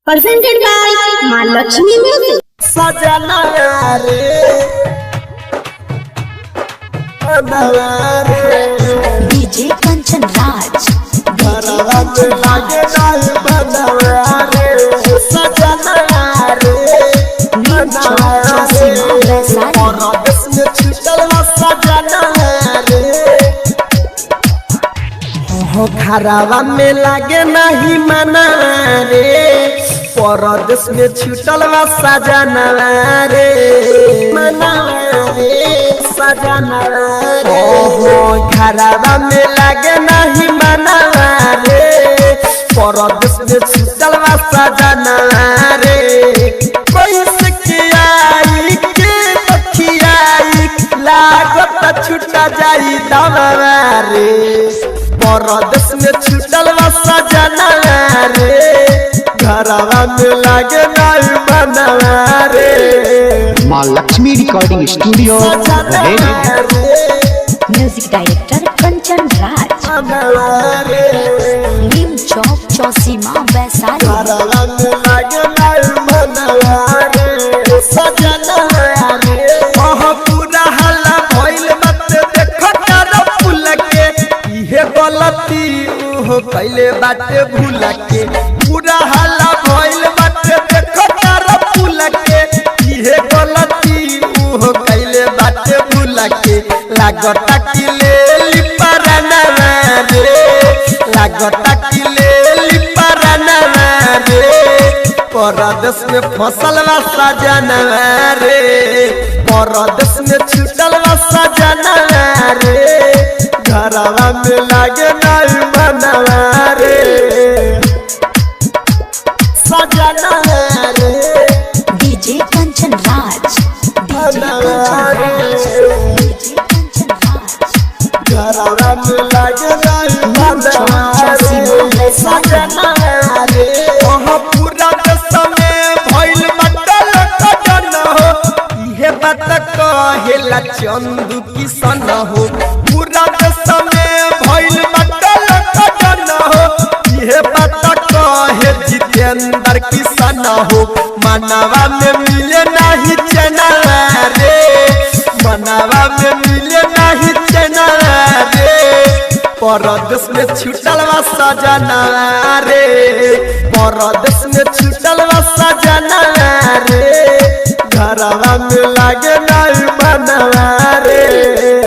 presented by Mahalakshmi Music. सजना रे DJ Kanchan Raj घरवा में लागे नहीं बनवा रे सजना रे और देश में छुटल सजना रे हो घरवा में लागे नहीं मना रे परदेश में छुटल सजना रे मना रे सजना रे हो घरवा में लागे नहीं मना रे परदेश में छुटल सजना रे कैसे कियाई के तखियाई लागत छुटा जाई दवा रे परदेश में छुटल सजना रे घरवा में लागे नहीं बनवा रे Mahalakshmi recording studio music director Kanchan Raj Neem Chowk Chausima Vaishali घरवा में लागे नहीं बनवा रे सजना रे ओह पूरा हल्ला भइल मत देखो कर फूल के इहे गलती ओह पहले बाटे भूल के पूरा हल्ला भइल मत देखो कर फूल के इहे गलती ओह पहले बाटे भूल के लागता कि ले लिपरना रे लागता कि ले लिपरना रे परदेश में फसल सजना रे परदेश में छुटल सजना रे घरवा में लागे नहीं बनवा रे सजना रे डीजे कंचन राज घरवा में लागे नहीं बनवा रे सजना रे ओह पूरा देश में भइल बटल कजन हो इहे बात कहेला चंदू किशन हो पूरा देश में भइल बटल कजन हो इहे बात कहे जितेंद्र किशन हो मनवा में मिले नहीं चना रे मनवा में मिले नहीं चना रे परदेश में छुटल सजना रे परदेश में छुटल सजना रे घरवा में लागे नहीं बनवा रे।